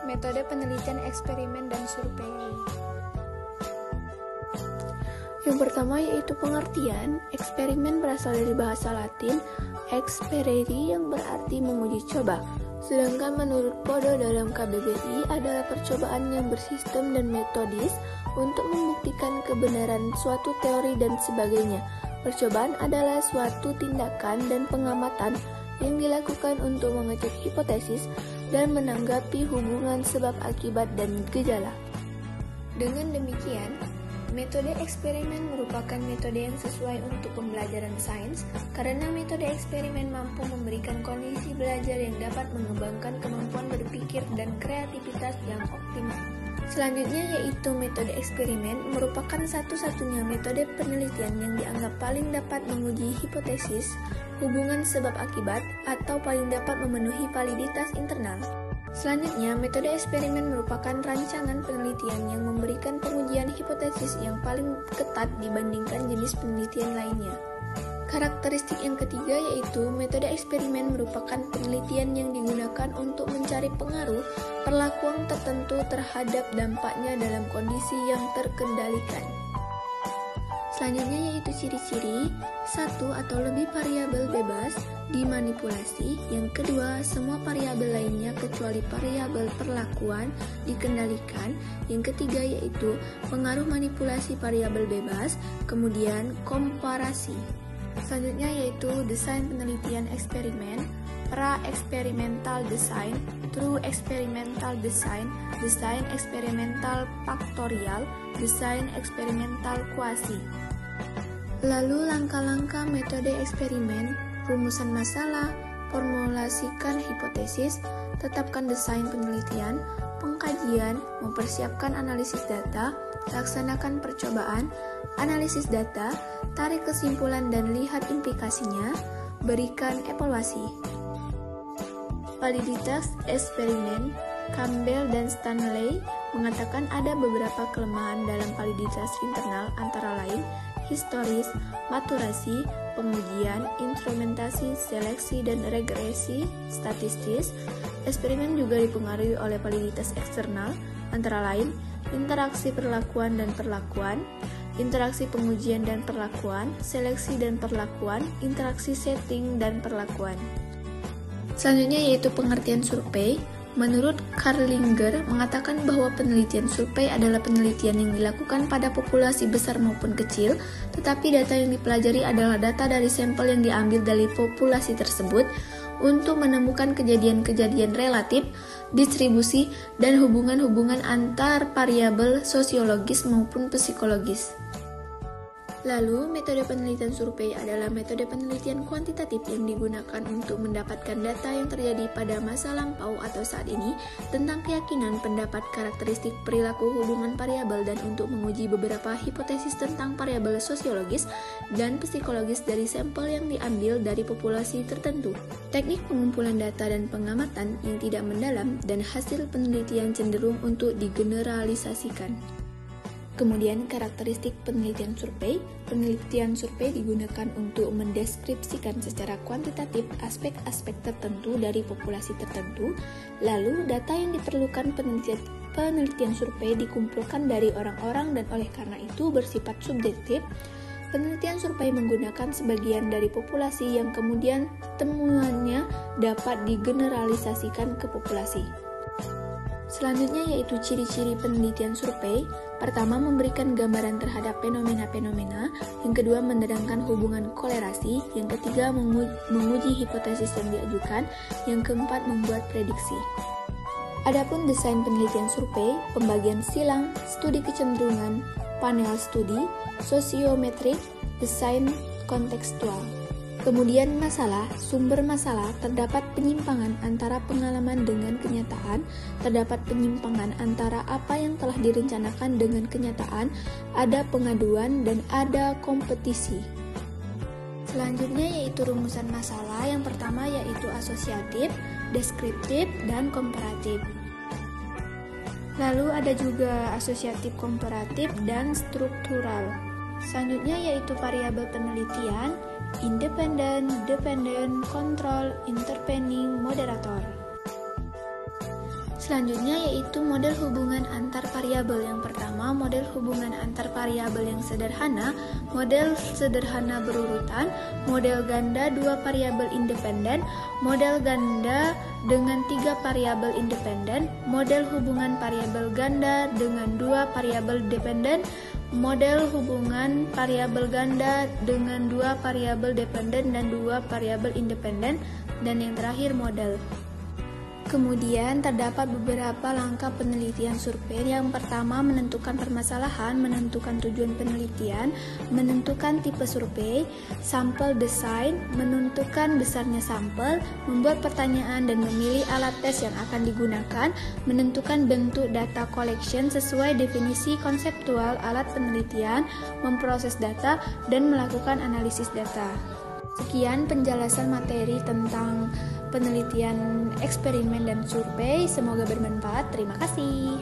Metode penelitian eksperimen dan survei. Yang pertama yaitu pengertian. Eksperimen berasal dari bahasa Latin experere yang berarti menguji coba. Sedangkan menurut Podo dalam KBBI adalah percobaan yang bersistem dan metodis untuk membuktikan kebenaran suatu teori dan sebagainya. Percobaan adalah suatu tindakan dan pengamatan yang dilakukan untuk mengecek hipotesis dan menanggapi hubungan sebab akibat dan gejala. Dengan demikian, metode eksperimen merupakan metode yang sesuai untuk pembelajaran sains karena metode eksperimen mampu memberikan kondisi belajar yang dapat mengembangkan kemampuan berpikir dan kreativitas yang optimal. Selanjutnya yaitu metode eksperimen merupakan satu-satunya metode penelitian yang dianggap paling dapat menguji hipotesis, hubungan sebab akibat, atau paling dapat memenuhi validitas internal. Selanjutnya, metode eksperimen merupakan rancangan penelitian yang memberikan pengujian hipotesis yang paling ketat dibandingkan jenis penelitian lainnya. Karakteristik yang ketiga yaitu metode eksperimen merupakan penelitian yang digunakan untuk mencari pengaruh perlakuan tertentu terhadap dampaknya dalam kondisi yang terkendalikan. Selanjutnya yaitu ciri-ciri, satu atau lebih variabel bebas dimanipulasi, yang kedua semua variabel lainnya kecuali variabel perlakuan dikendalikan, yang ketiga yaitu pengaruh manipulasi variabel bebas, kemudian komparasi. Selanjutnya yaitu desain penelitian eksperimen, pra-eksperimental design, true experimental design, desain eksperimental faktorial, desain eksperimental kuasi. Lalu langkah-langkah metode eksperimen, rumusan masalah, formulasikan hipotesis, tetapkan desain penelitian, pengkajian, mempersiapkan analisis data, laksanakan percobaan, analisis data, tarik kesimpulan dan lihat implikasinya, berikan evaluasi. Validitas eksperimen, Campbell dan Stanley mengatakan ada beberapa kelemahan dalam validitas internal antara lain historis, maturasi, pengujian, instrumentasi, seleksi, dan regresi statistis. Eksperimen juga dipengaruhi oleh validitas eksternal, antara lain interaksi perlakuan dan perlakuan, interaksi pengujian dan perlakuan, seleksi dan perlakuan, interaksi setting dan perlakuan. Selanjutnya yaitu pengertian survei. Menurut Carlinger mengatakan bahwa penelitian survei adalah penelitian yang dilakukan pada populasi besar maupun kecil, tetapi data yang dipelajari adalah data dari sampel yang diambil dari populasi tersebut untuk menemukan kejadian-kejadian relatif, distribusi, dan hubungan-hubungan antar variabel sosiologis maupun psikologis. Lalu, metode penelitian survei adalah metode penelitian kuantitatif yang digunakan untuk mendapatkan data yang terjadi pada masa lampau atau saat ini tentang keyakinan, pendapat, karakteristik, perilaku, hubungan variabel, dan untuk menguji beberapa hipotesis tentang variabel sosiologis dan psikologis dari sampel yang diambil dari populasi tertentu. Teknik pengumpulan data dan pengamatan yang tidak mendalam dan hasil penelitian cenderung untuk digeneralisasikan. Kemudian karakteristik penelitian survei. Penelitian survei digunakan untuk mendeskripsikan secara kuantitatif aspek-aspek tertentu dari populasi tertentu. Lalu data yang diperlukan penelitian survei dikumpulkan dari orang-orang dan oleh karena itu bersifat subjektif. Penelitian survei menggunakan sebagian dari populasi yang kemudian temuannya dapat digeneralisasikan ke populasi. Selanjutnya yaitu ciri-ciri penelitian survei. Pertama, memberikan gambaran terhadap fenomena-fenomena. Yang kedua, menerangkan hubungan kolerasi. Yang ketiga, menguji hipotesis yang diajukan. Yang keempat, membuat prediksi. Adapun desain penelitian survei, pembagian silang, studi kecenderungan, panel studi, sosiometrik, desain kontekstual. Kemudian masalah, sumber masalah, terdapat penyimpangan antara pengalaman dengan kenyataan, terdapat penyimpangan antara apa yang telah direncanakan dengan kenyataan, ada pengaduan, dan ada kompetisi. Selanjutnya yaitu rumusan masalah, yang pertama yaitu asosiatif, deskriptif, dan komparatif. Lalu ada juga asosiatif, komparatif, dan struktural. Selanjutnya yaitu variabel penelitian, independen, dependent, kontrol, intervening, moderator. Selanjutnya yaitu model hubungan antar variabel. Yang pertama, model hubungan antar variabel yang sederhana, model sederhana berurutan, model ganda 2 variabel independen, model ganda dengan 3 variabel independen, model hubungan variabel ganda dengan 2 variabel dependen, model hubungan variabel ganda dengan 2 variabel dependen dan 2 variabel independen, dan yang terakhir model. Kemudian terdapat beberapa langkah penelitian survei. Yang pertama, menentukan permasalahan, menentukan tujuan penelitian, menentukan tipe survei, sampel desain, menentukan besarnya sampel, membuat pertanyaan dan memilih alat tes yang akan digunakan, menentukan bentuk data collection sesuai definisi konseptual alat penelitian, memproses data, dan melakukan analisis data. Sekian penjelasan materi tentang penelitian eksperimen dan survei, semoga bermanfaat. Terima kasih.